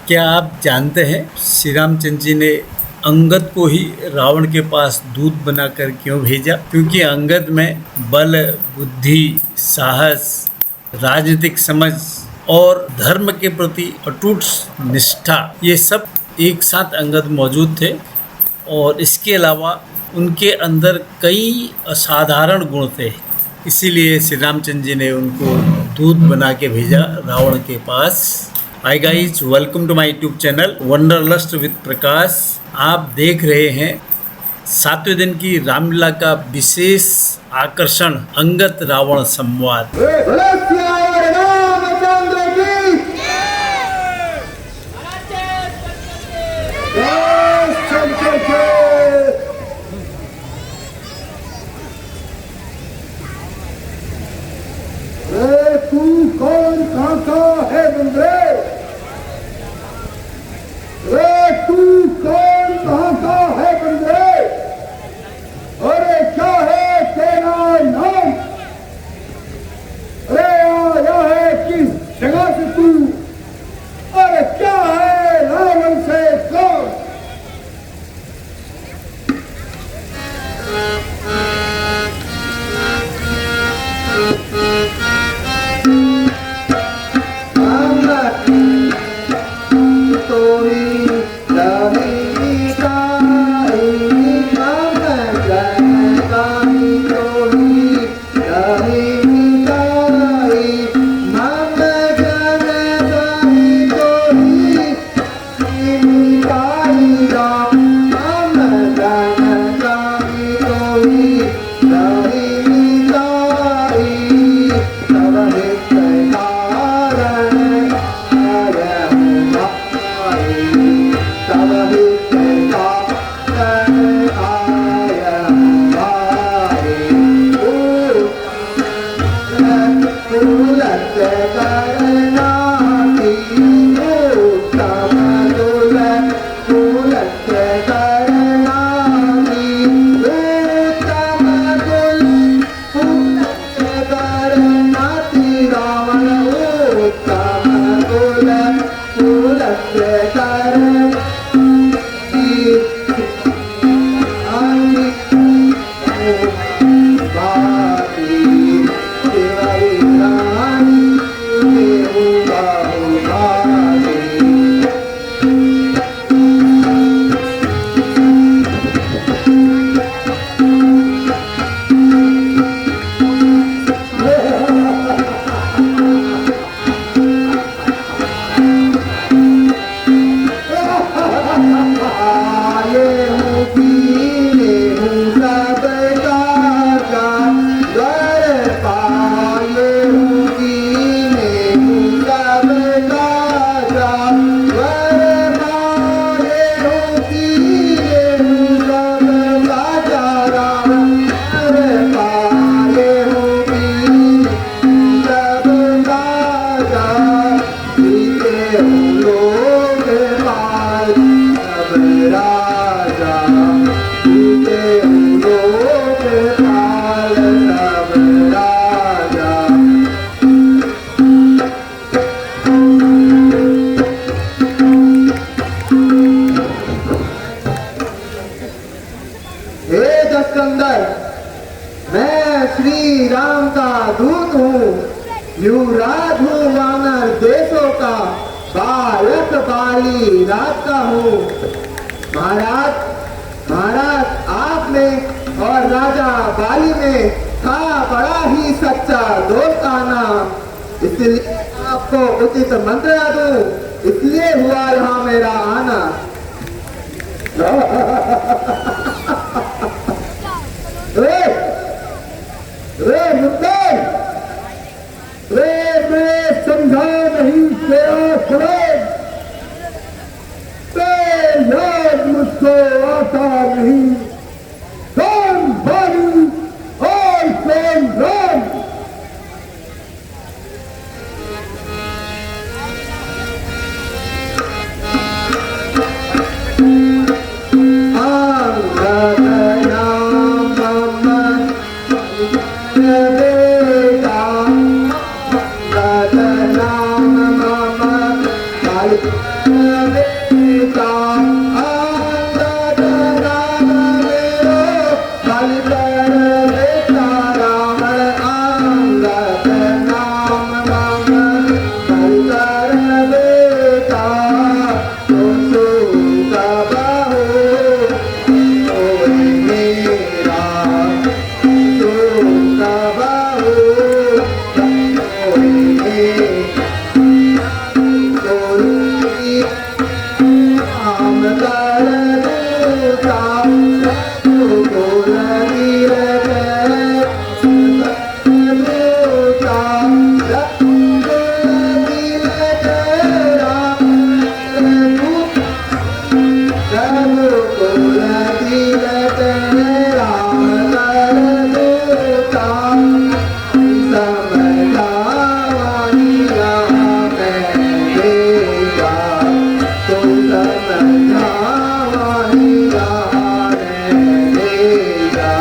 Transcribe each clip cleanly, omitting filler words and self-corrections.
क्या आप जानते हैं श्री रामचंद्र जी ने अंगद को ही रावण के पास दूत बनाकर क्यों भेजा? क्योंकि अंगद में बल, बुद्धि, साहस, राजनीतिक समझ और धर्म के प्रति अटूट निष्ठा, ये सब एक साथ अंगद मौजूद थे। और इसके अलावा उनके अंदर कई असाधारण गुण थे। इसीलिए श्री रामचंद्र जी ने उनको दूत बना के भेजा रावण के पास। Hi guys, welcome to my YouTube channel wanderlust with Prakash. आप देख रहे हैं 7वें दिन की रामलीला का विशेष आकर्षण अंगद रावण संवाद। तू कौन कहाँ का है बंदे? तू कौन कहाँ का है बंदे? अरे क्या है तेरा नाम? अरे आया है किस जगह से तू? अरे क्या है रावण से कौन? मैं श्री राम का दूत हूँ, युवराज हूँ वानर देशों का, बालक बाली राज का हूँ। महाराज महाराज आप में और राजा बाली में था बड़ा ही सच्चा दोस्ताना, इसलिए आपको उचित मंत्र दूं, इसलिए हुआ यहाँ मेरा आना। मैं समझा नहीं तेरा सवाल, याद मुझको आता नहीं, कौन बाली और कौन राम? बेटा अंगद नाम मेरो बलि कर बेटा रावण अंगद नाम मम बलि कर बेटा तो सुत बहु होय मेरा सुत बहु होय मेरा राम कर दूता गोकुल तीरथ दूता गोकुल तीरथ राम गोकुल तीरथ राम कर दूता समझावानी राम देगा तो समझावानी राम देगा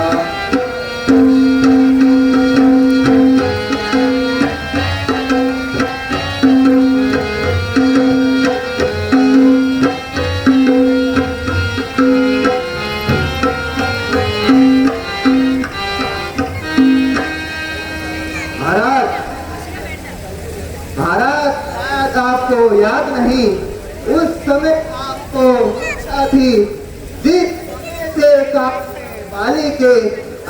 महाराज महाराज शायद आपको याद नहीं उस समय आपको इच्छा थी जिस समय से बाली के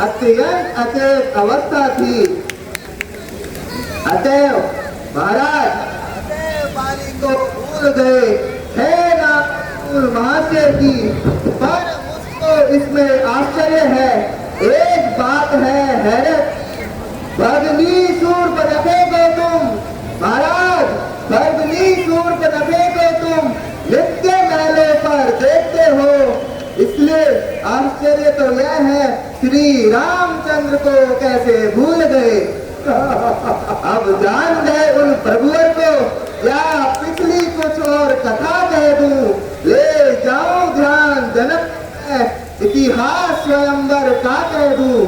अत्यंत अचेत अवस्था थी अतएव महाराज अतएव बाली को भूल गए है ना महाशय की पर मुझको इसमें आश्चर्य है एक बात है हैरत भगनी सूर्प नफे को तुम महाराज भगनी सूर्प नफे को तुम नित्य महलों पर देखते हो इसलिए आश्चर्य तो यह है श्री रामचंद्र को कैसे भूल गए अब जान गए उन प्रभुवर को या पिछली कुछ और कथा कह दूं ले जाऊं ध्यान जनक इतिहास स्वयंवर का कह दूं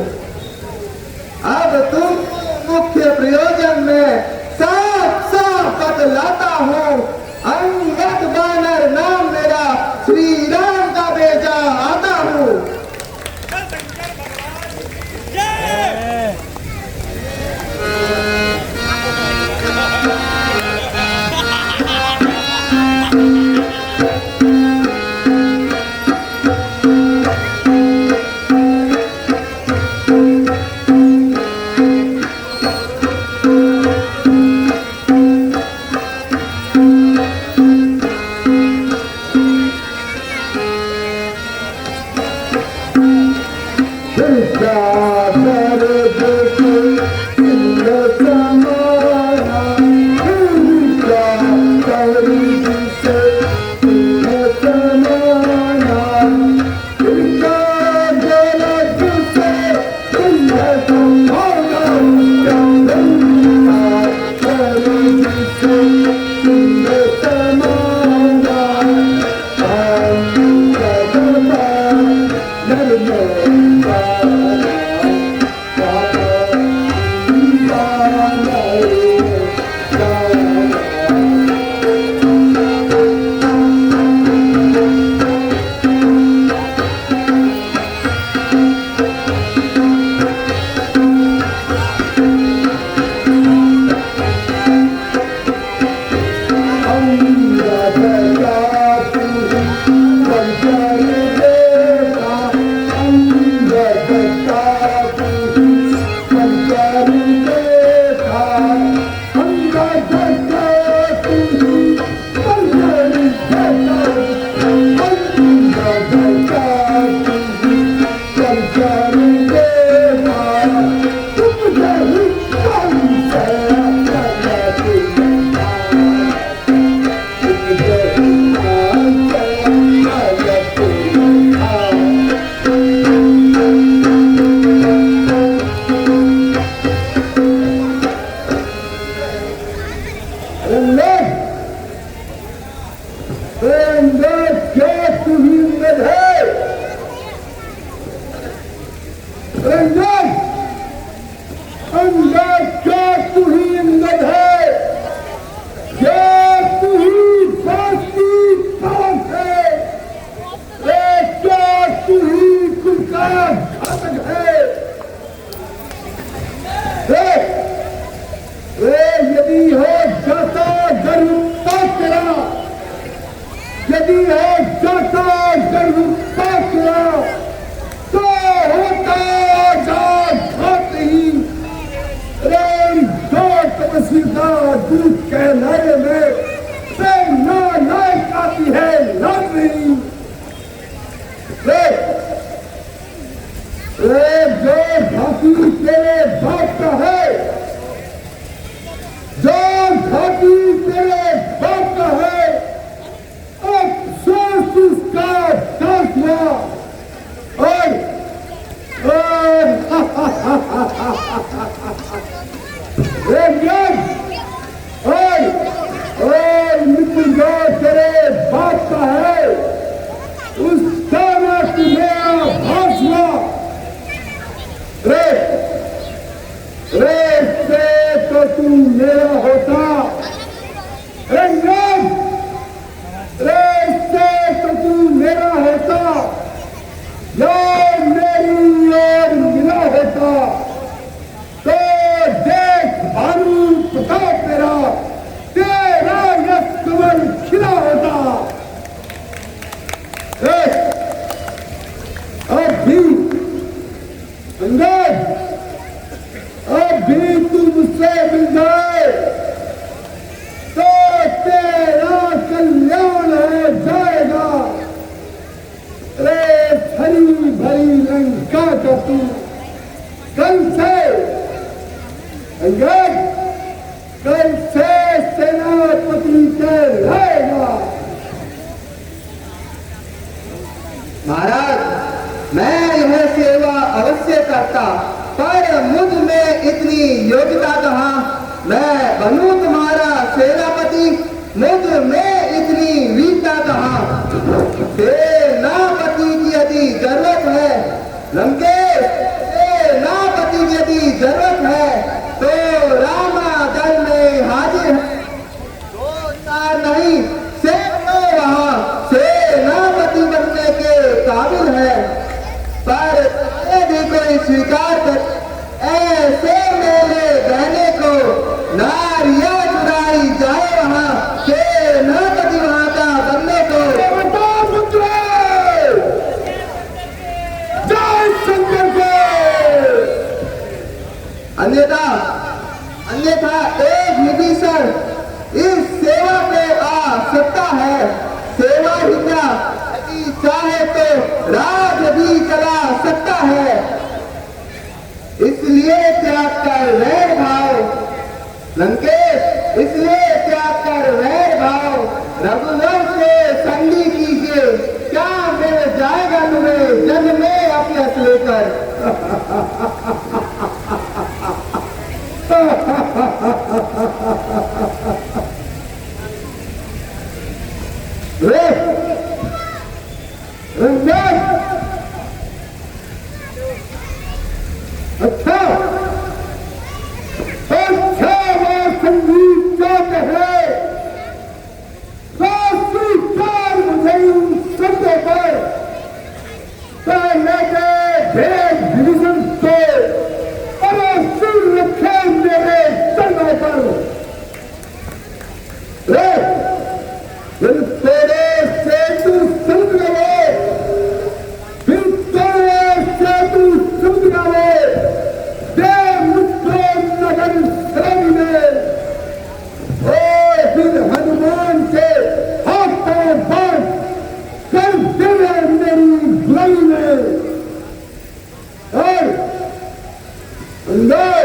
अब तुम मुख्य प्रयोजन में साफ साफ बतलाता हूँ अंगद बानर नाम मेरा श्री राम का भेजा आता हूँ दूध कहलाने में प्रेरणा नायक आती है लाडली। जो घाटी तेरे बाप का है, जो घाटी तेरे बाप का है, अफसोस उसका दस हुआ। और मृत्युंजय तेरे बाप का है, उसका ना तुम्हें आभास हुआ। रे से तो तू मेरा होता, रे से तो तू मेरा होता, या मेरी और मिला होता, तो देख भानु प्रताप तेरा यश कमल खिला होता। अब भी अंदर, अब भी तू मुझसे मिल जाए तो तेरा कल्याण हो जाएगा। रे भरी भरी लंका का तू कल से अंगद, कल से सेनापति कहलाएगा। महाराज, मैं यह सेवा अवश्य करता, पर मुझ में इतनी योग्यता कहाँ। मैं बनूं तुम्हारा सेनापति, मुझ में इतनी वीरता कहाँ। सेनापति की यदि जरूरत है लंकेश, सेनापति की यदि जरूरत है तो रामादल में हाजिर है। दो चार नहीं, सैकड़ों वहाँ सेनापति बनने के काबिल है, पर यदि कोई स्वीकार कर ऐसे मेले बहने को नारिया चुराई जाए वहाँ सेनापति वहाँ का बनने को। जय शंकर के। अन्यथा एक विभीषण इस सेवा पे आ सकता है। सेवा ही क्या, यदि चाहे तो राज भी चला सकता है। इसलिए त्याग कर वैर भाव लंकेश, इसलिए त्याग कर वैर भाव रघुवंश से संगी कीजिए। क्या मिल जाएगा तुम्हें जन्म में अपयस लेकर। अच्छा वो संगीत क्या कहे, स्वीकार मुझे उन शब्दों पर पहले के भेद विभीषण से सिर रखे मेरे चरणों पर। फिर तेरे से तू समझ गए, फिर तेरे से तू समझ गए, दे मुझको नगर शरण में। और फिर हनुमान के हाथों पर कर देवे मेरी गुलाई में। और अंदर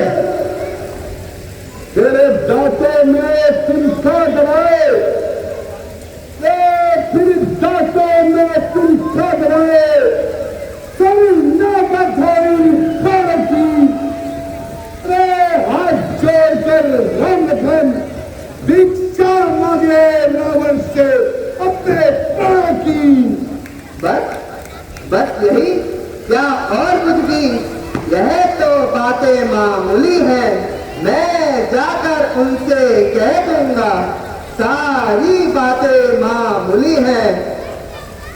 तेरे दांतों में तिनका दबाए, फिर दांतों में तिनका दबाए, सभी नागधोरी पारसी हाथ जोड़कर राम लखन भिक्षा मांगे रावण से अपने प्राण की। बस यही क्या और कुछ भी। यह तो बातें मामूली है, मैं जाकर उनसे कह दूंगा। सारी बातें मामूली है,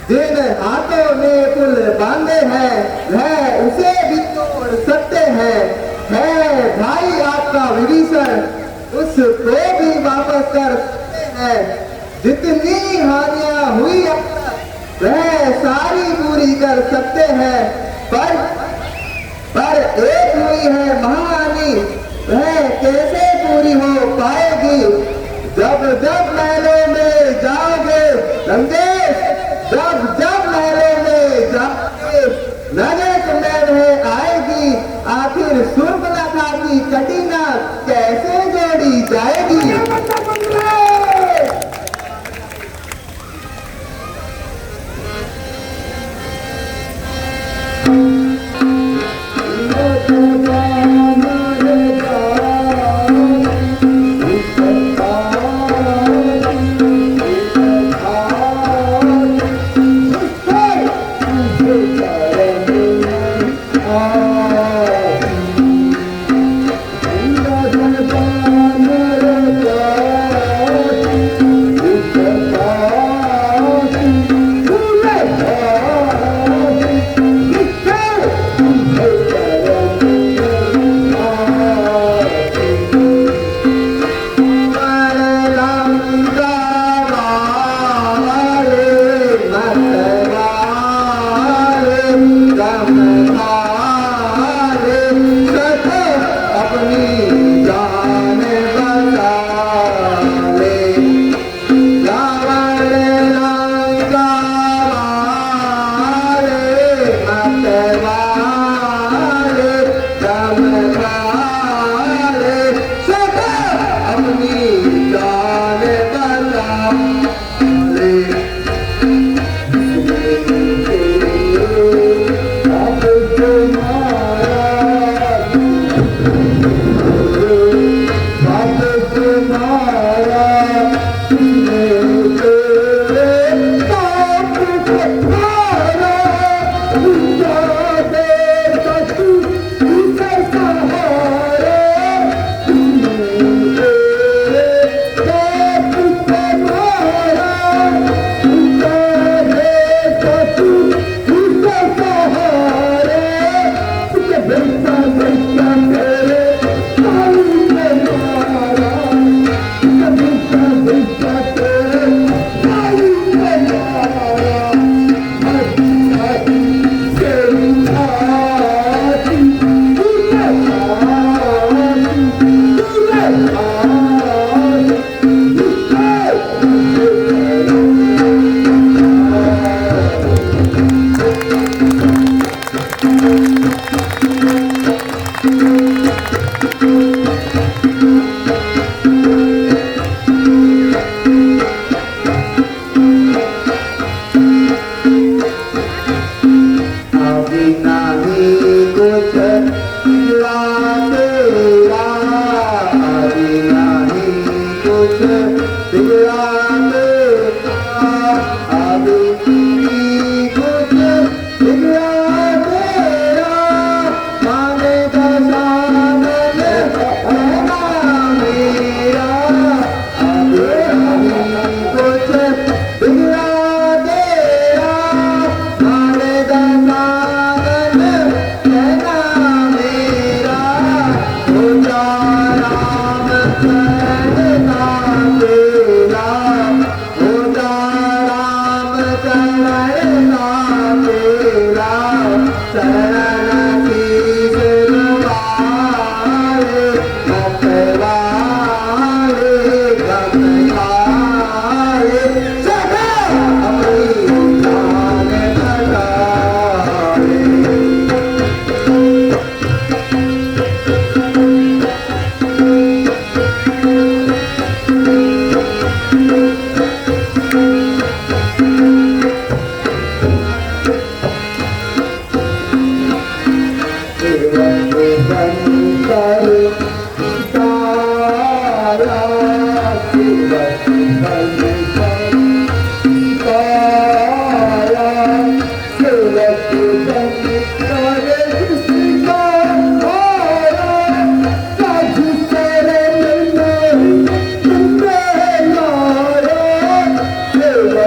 जिन हाथों में पुल बांधे हैं वह उसे भी तोड़ सकते हैं। है भाई आपका विभीषण, उसको भी वापस कर सकते हैं। जितनी हानियां हुई वह सारी पूरी कर सकते हैं, पर एक हुई है महाहानि, वह कैसे पूरी हो पाएगी? जब जब महलों में जाओगे रंगेश, जब जब महलों में जाओगे नजर तुम्हें वह आएगी। आखिर सूर्पनखा की कटीना कैसे जोड़ी जाएगी?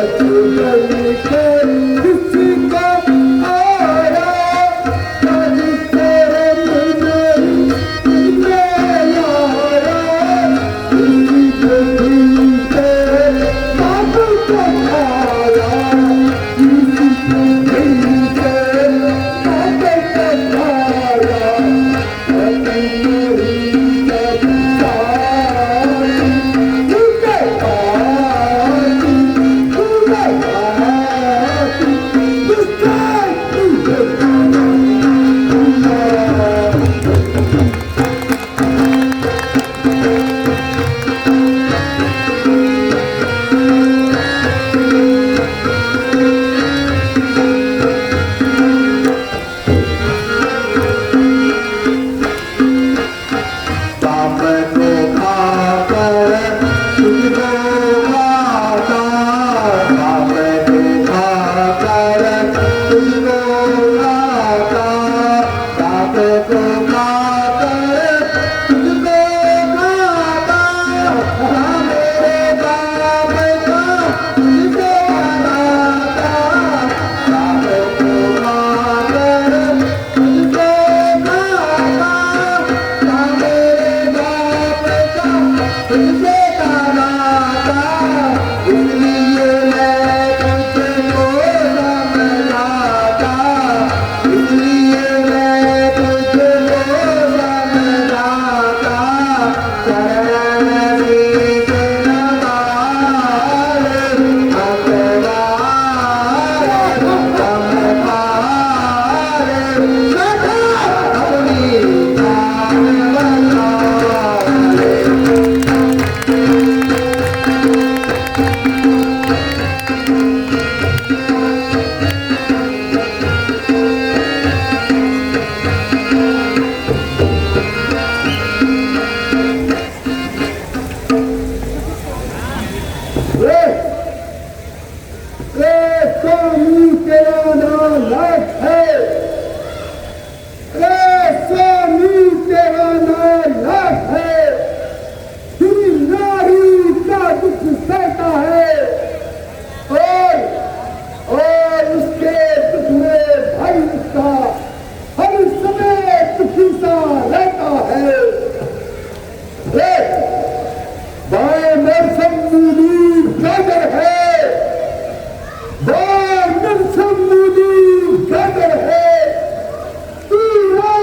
Thank you. रे स्वामी तेरा नाम लायक है, रे स्वामी तेरा नाम लायक है। तेरी नारी का दुख सहता है और उसके दुख में भाई उसका हर समय दुखी सा रहता है। बाएं नरसम मूली गाजर है, बाएं नरसम मूली गाजर है, तीरा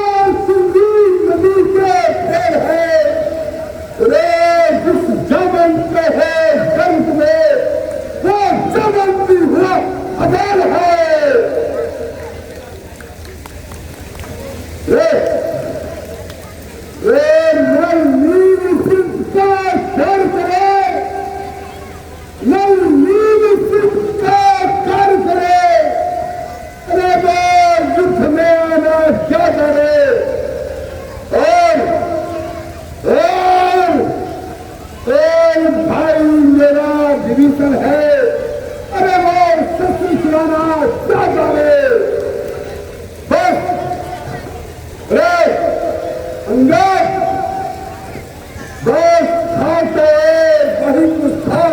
संगीत नदी के पेड़ है। रे जिस जमन पे है गर्द में, वो जमन भी हुआ अदल है। रे नल नील सिंह का कर करे, नल नील सिंह का कर करे। अरे वो युद्ध में आना क्या करे। और भाई मेरा डिवीजन है, अरे वो शस्त्र चलाना क्या करे। बस रे अंगद बस खाते वही कुछ था,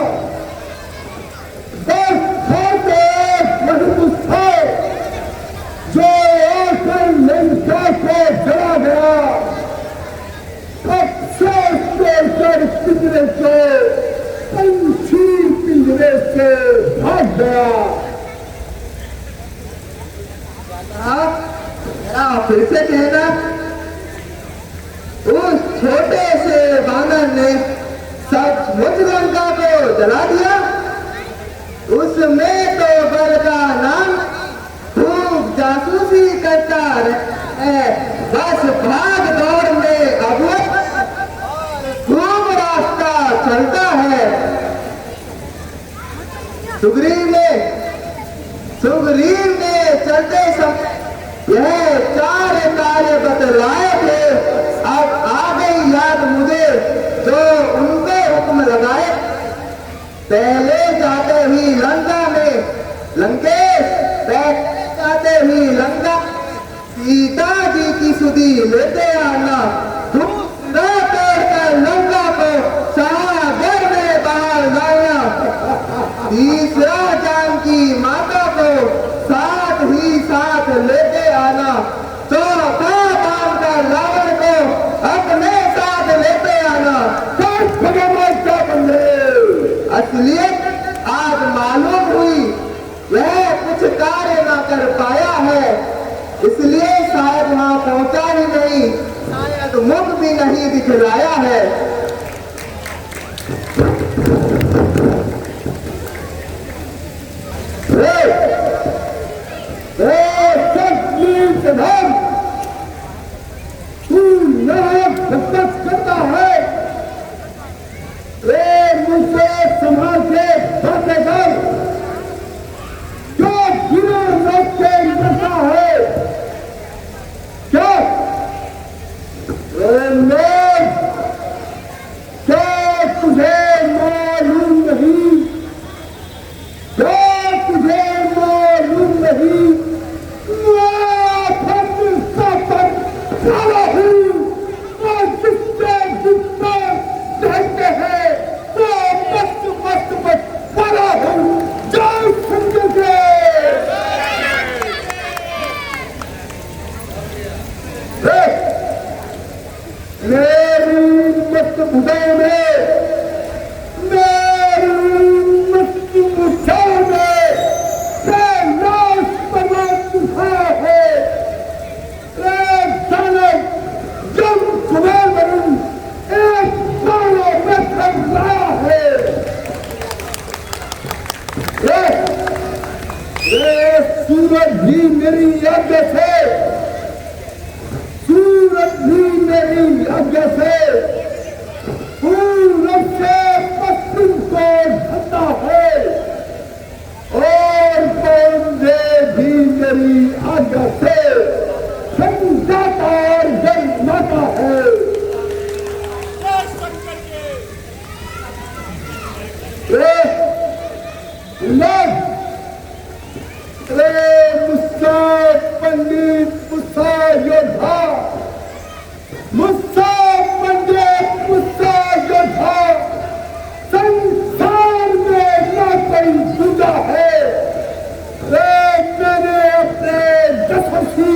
बस खाते वही कुछ था जो आकर लंका को जला गया। अफसोस कर पिंजरे से पंछी पिंजरे से भाग गया। जरा फिर से कहना, उस छोटे से वानर ने सचमुच लंका को जला दिया। उसमें तो बल का नाम खूब जासूसी करता है, बस भाग दौड़ में अवध खूब रास्ता चलता है। सुग्रीव ने चलते समय यह 4 कार्य बतलाए थे। अब आ गई याद मुझे जो उनके हुक्म लगाए। पहले जाते ही लंका में लंकेश, पहले जाते ही लंका सीता जी की सुधि लेते आना। दूसरा तोड़कर लंका को सागर में बाहर लाना। तीसरा जानकी माता को साथ ही साथ लेते आना। चौथा बांधकर रावण को अपने साथ लेते आना। असलियत आज मालूम हुई, वह कुछ कार्य न कर पाया है, इसलिए शायद वहां पहुंचा ही नहीं, शायद मुख भी नहीं दिखलाया है। तू यहाँ करता है, मुझसे संभाल के बातें कर। जो बिना लोग से निकलता है क्या क्या तुझे मालूम नहीं, क्या तुझे मालूम नहीं, साला हूँ और जिससे जिससे कहते हैं वो मस्त मस्त मस्त वाला हूँ। जय संजय के मेरी मस्त बुदाई में, मेरी मस्त बुदाई में लाश बना तुझा है। जब सुबह बनूं एक सालों में थक रहा है। सूरज भी मेरी आज्ञा से, सूरज भी मेरी आज्ञा से पूरब से पश्चिम को ढलता है और पौधे भी मेरी आज्ञा से समझाता और जन्माता है। मुस्सा पंडित मुस्सा योद्धा, मुस्सा पंडित मुस्सा योद्धा, संसार में न कोई दूजा है। मैंने अपने यशस्वी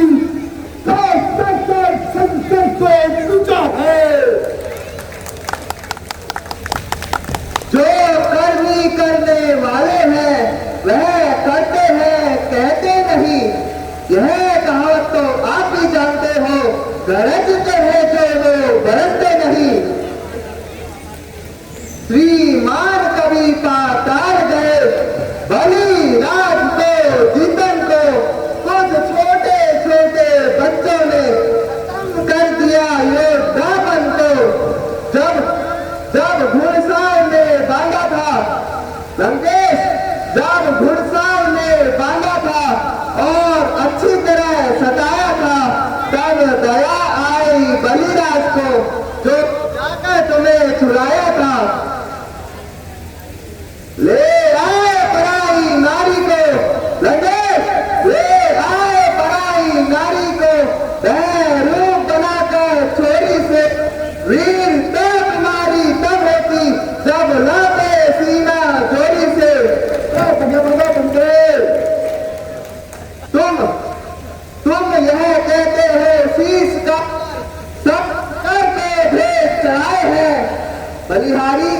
संसद को पूछा है। जो करनी करने वाले हैं वह करते हैं, कहते नहीं। यह कहावत तो आप भी जानते हो, गरजते हैं जो वो बरसते नहीं। श्रीमान कवि का तार गए, बलि राज को जीतन को कुछ छोटे छोटे बच्चों ने कर दिया योद्धापन को। जब घुड़साल ने बांधा था लंकेश, जब घुड़साल ने बांधा था और अच्छी तरह सताया था, तब दया आई बलिराज को जो जाकर तुम्हें छुड़ाया था। ले आए पराई नारी को लंकेश, ले आए पराई नारी को, वह रूप बनाकर छोरी से। वीर तब मारी तब होती जब लाते सीना चोरी से। तुम यह कहते हो शीश का सब करके भेज चढ़ाए हैं। बलिहारी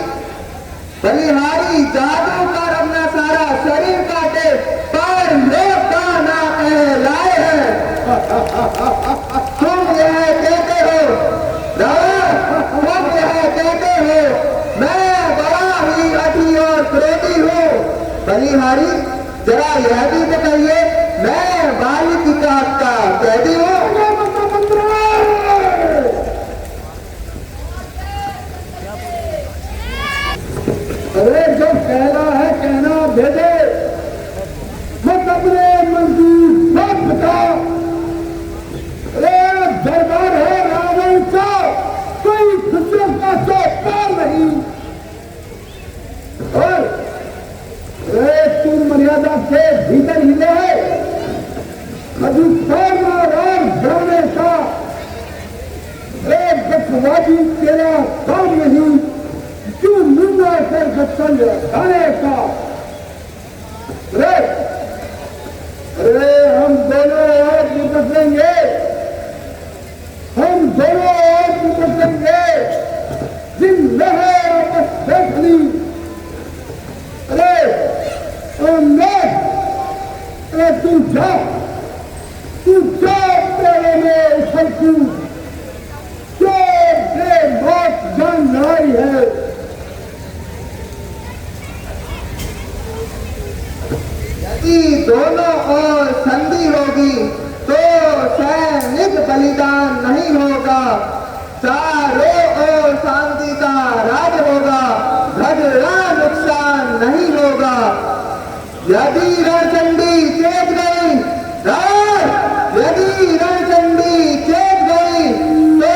बलिहारी जादू कर अपना सारा शरीर काटे पर लोग का ना कहलाए हैं। तुम यह कहते हो तुम यह कहते हो मैं बड़ा ही अति और क्रोधी हूँ। बलिहारी जरा यह भी बताइए, मैं बाल्मीकि का कैदी हूँ। अरे जो कहना है कहना दे दे, मत अपने मंजूर मत बता। अरे दरबार है रावण का, कोई खुशियों का चौपाल नहीं। और अरे तू मर्यादा से भीतर ही रहे, अधिकार और जाने का एक बखवादी तेरा काम नहीं। क्यों मुद्दा से गठन जाने का। अरे हम दोनों और निपटेंगे, हम दोनों और निपटेंगे। जिन लहर आपस देख ली। अरे तू जा तेरे में उछल कूद, जो मौत जान लड़ाई है। यदि दोनों ओर संधि होगी तो सैनिक बलिदान नहीं होगा, चारों ओर शांति का राज होगा, झगड़ा नुकसान नहीं होगा। यदि रणचंडी चेत गई, यदि रणचंडी चेत गई तो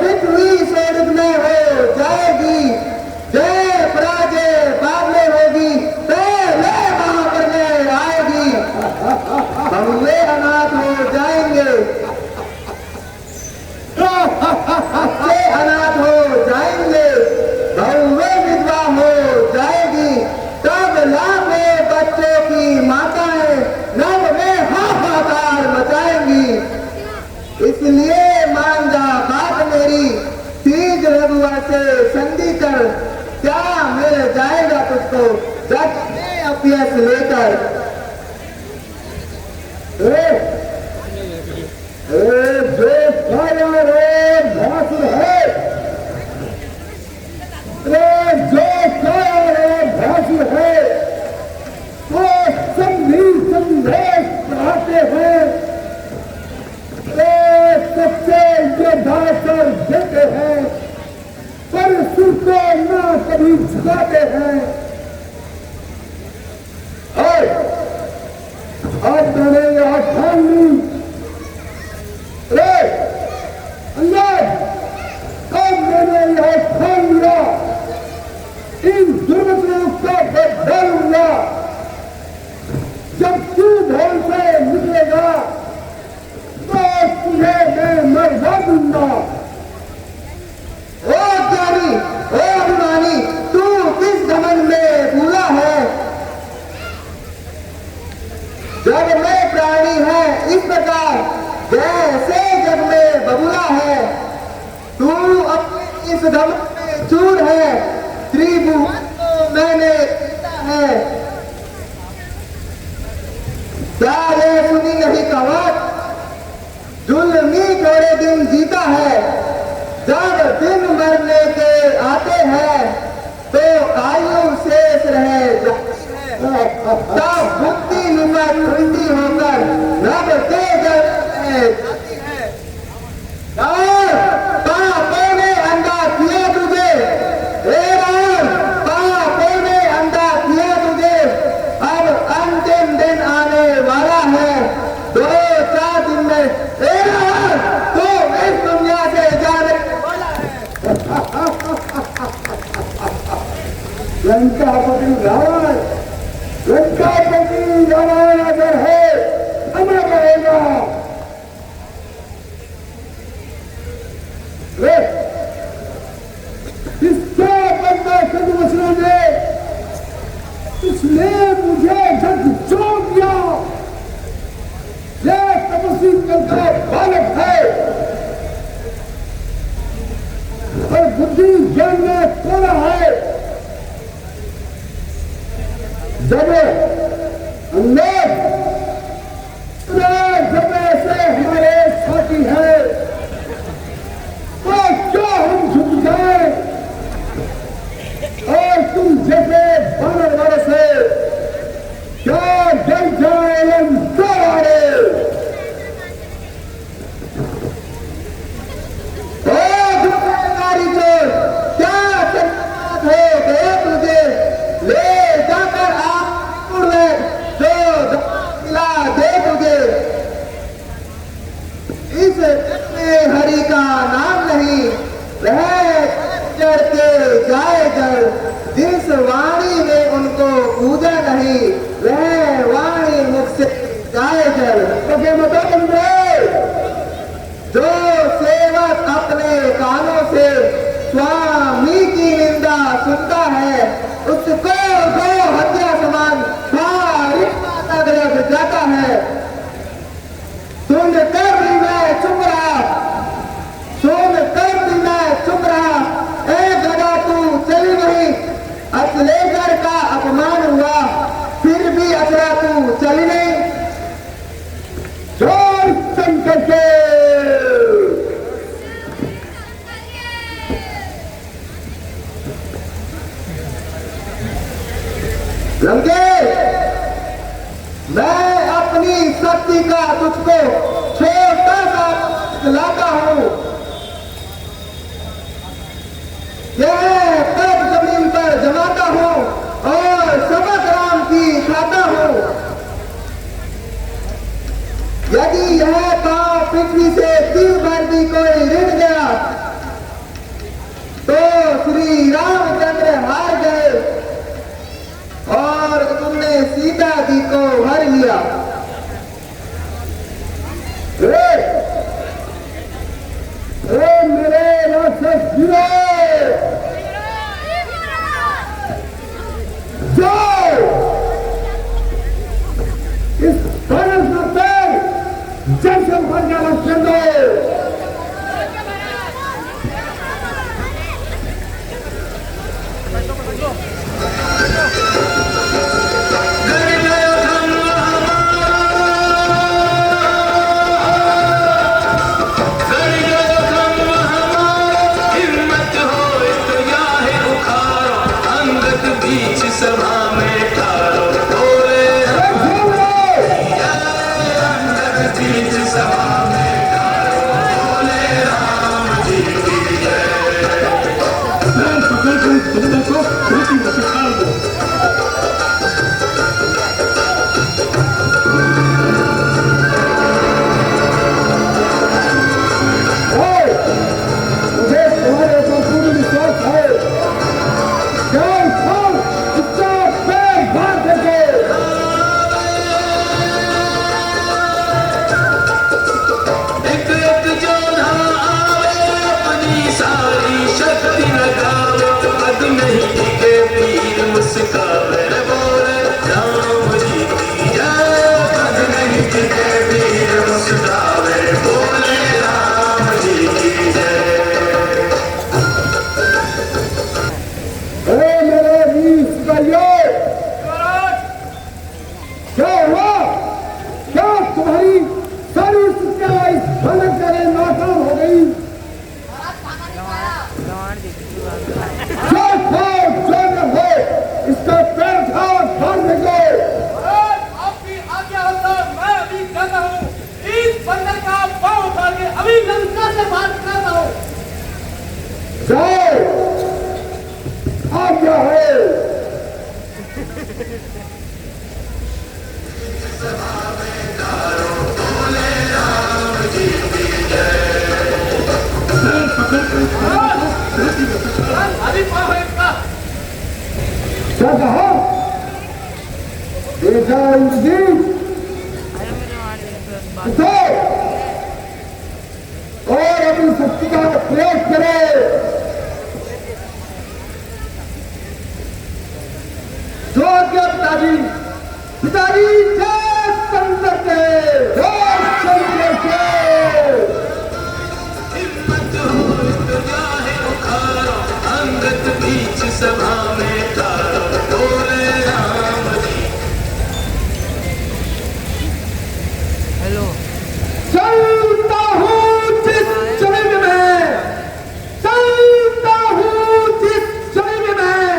पृथ्वी स्वर्ग में हो जाएगी। जय पराजय बाद में होगी, पहले महापर में आएगी। बहुए अनाथ हो जाएंगे, बच्चे अनाथ हो जाएंगे, बहुए विधवा हो जाएगी। तब लाखों बच्चों की माताएं नभ में हाहाकार मचाएंगी। इसलिए मान जा बात मेरी, तीज रघुवर से संधि कर, क्या मिल जाएगा तुझको जग में अपयश लेकर। जो काया रे भासुर है, जो काया रे भासुर है, वो संधि संदेश पढ़ाते हैं। सच्चे योद्धा कर देते हैं, पर सुर को न कभी झुकाते हैं। और अब मैंने यह ठान ली, अब मैंने यह ठान लिया, इन दुर्मतों को बदलूंगा। जब तू भवन जग में प्राणी है इस प्रकार, जैसे जग में बबूला है। तू अपने इस धम में चूर है, त्रिभुवन को मैंने जीता है। क्या ये सुनी नहीं कहावत, जुल्मी थोड़े दिन जीता है। जब दिन मरने के आते हैं तो आयु शेष रह जाती है। तब बुद्धि हिम्मत ठंडी होकर नभ के जाती है। और पापों ने अंधा किया तुझे, हे राम, पापों ने अंधा किया तुझे। अब अंतिम दिन आने वाला है, 2-4 दिन में हे राम, तो इस दुनिया से जाने वाला है। लंकापति रावण, लंकापति रावण अगर है हमें रहेगा। इसके बंदा सदवचनों ने इसने मुझे जग छोड़ दिया। ये तपस्वी का बालक है और बुद्धि ज्ञान में थोड़ा है। जब अंदर समय से हमारे साथी है तो क्या हम झुक जाए और तुम जैसे बानर वाले से क्या जल जाए हम सारे। क्या चक्कर है गए तुझे, ले जाकर आप जो मिला दे तुझे। इस में हरि का नाम नहीं, वह चढ़ते जाए जल। जिस वाणी में उनको पूजा नहीं, वह वाणी मुख से जाए जल। तो मतलब जो सेवक अपने कानों से स्वामी की निंदा सुनता है, उसको दो हत्या समान लग जाता है। सुनकर भी मैं चुप रहा, सुनकर भी मैं चुप रहा। ए गदा तू चली नहीं, अचलेकर का अपमान हुआ, फिर भी अचरा तू चली नहीं। जोर शंकर के लंके, मैं अपनी शक्ति का तुझको छोटा सा दिलाता हूं। यह पद जमीन पर जमाता हूं और सबक राम की खाता हूं। यदि यह पांव पृथ्वी से तीर भर भी कोई ऋण गया तो श्री रामचंद्र हार गए और तुमने सीता जी को हर लिया। मेरे राक्षस जाओ, इस फरज पर जैसे भर जाना चलो। हमारा से बात कर रहा हूं। जाओ, आज्ञा है। क्या कहा? देखा इंद्रजीत, उठो और अपनी शक्ति का प्रयोग करे। जो आज्ञा पिताजी, पिताजी जय शंकर के, जय शंकर के। अंगद बीच सभा में तारो बोले राम जी। हेलो चलता हूँ जिस जमीन में, चलता हूँ जिस जमीन में,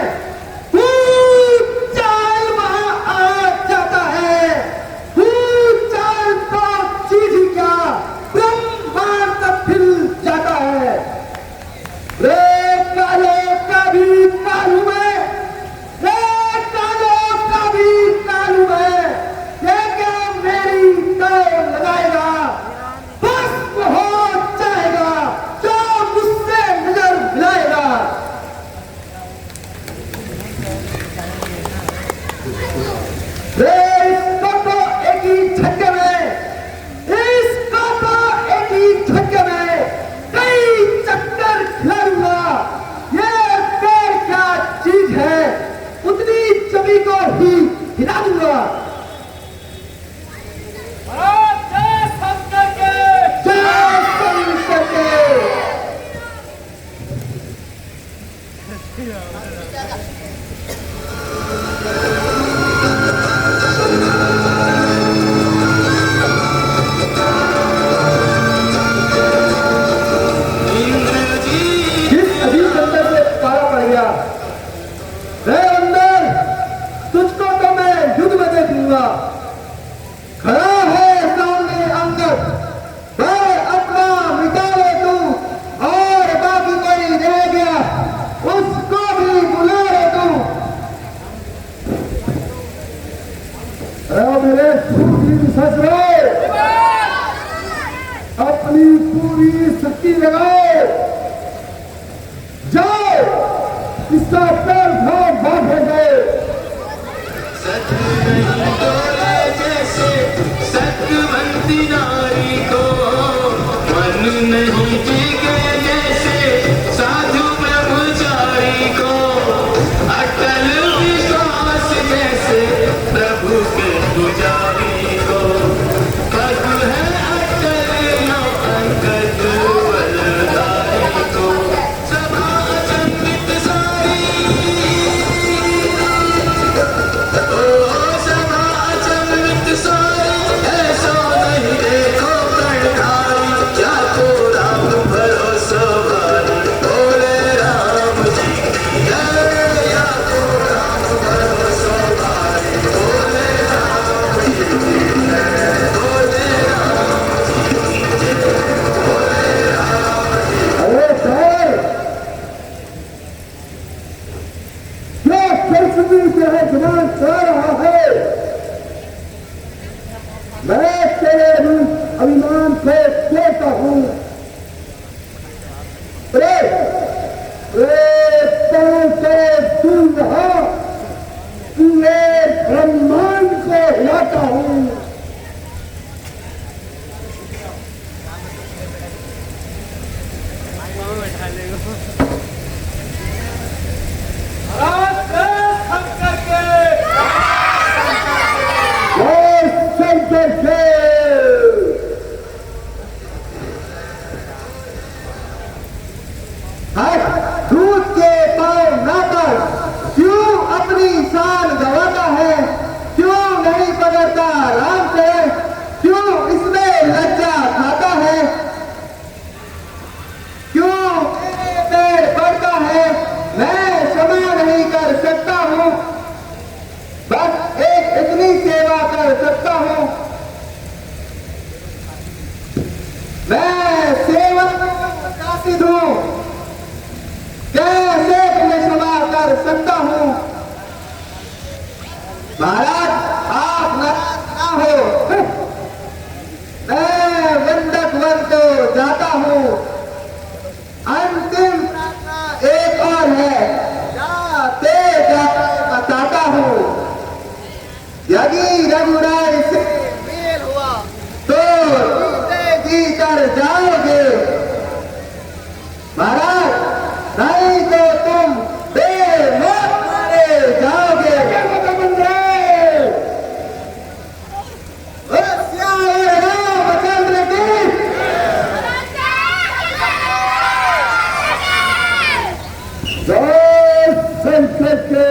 ऊंचाई वहाँ आ जाता है। ऊंचाई तो चीज ही क्या, ब्रह्मांड तक हिल जाता है। रे कालों का भी कालू है, रे कालों का भी कालू है। ये क्या मेरी दौड़ लगाएगा, भस्म हो जाएगा जो मुझसे नजर मिलाएगा। रे इसको तो एक ही झटके में, इसको तो एक ही झटके में कई चक्कर खिलाऊंगा। ये पैर क्या चीज है, उतनी जमी को ही हिला दूंगा। जय शंकर के, जय शंकर के। जिस अजीब अंदर से पारा पड़ गया, रे अंदर, तुझको तो मैं युद्ध में देख लूंगा। खड़ा है सामने अंगद, मैं अपना मिटा ले तू, और बाकी कोई रह गया उसको भी बुला ले तू। मेरे सूरवीर ससुराल, अपनी पूरी शक्ति लगाओ, जाओ इसका पैर भाग भाग हो गए। सच नहीं बोले जैसे सत्यवंती नारी को, मन नहीं जीगे जैसे साधु ब्रह्मचारी को, अटल विश्वास जैसे प्रभु के पुजारी को। पग है अटल न अंगद बलदारी को, सभा चंदित सारी, ओ सभा चंदित सारी, ऐसा नहीं देखो कर्णधारी, क्या को राम भरोसा भारी, बोले राम जी की जय, या को राम भरोसा भारी, बोले राम जी की जय, बोले राम जी की जय, बोले राम जी। अरे सर, क्या संस्कृति से है जवान कर रहा है? मैं तेरे रूप अभिमान से देता हूँ। रे पांव से दूर रहा, पूरे ब्रह्मांड को हिलाता हूँ। जय शंकर के। दूध के पांव नापर क्यों अपनी शान गवाता है, क्यों नहीं पकड़ता राम महाराज आप ना हो, मैं वंदक वन को जाता हूँ। अंतिम प्रार्थना एक और है, जाते जाते बताता हूँ, यदि रघुराय से मेल हुआ तो जीते जी कर जाओगे महाराज, नहीं तो तुम बेमौत मारे जाओगे। श्याम रामचंद्र की जय शंकर के।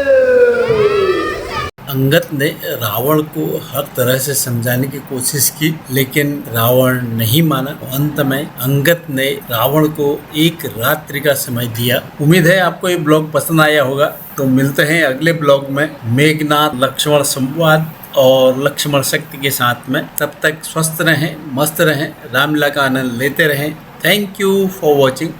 अंगद ने रावण को हर तरह से समझाने की कोशिश की, लेकिन रावण नहीं माना। अंत में अंगद ने रावण को एक रात्रि का समय दिया। उम्मीद है आपको ये ब्लॉग पसंद आया होगा। तो मिलते हैं अगले ब्लॉग में मेघनाद लक्ष्मण संवाद और लक्ष्मण शक्ति के साथ में। तब तक स्वस्थ रहें, मस्त रहें, रामलीला का आनंद लेते रहें। Thank you for watching.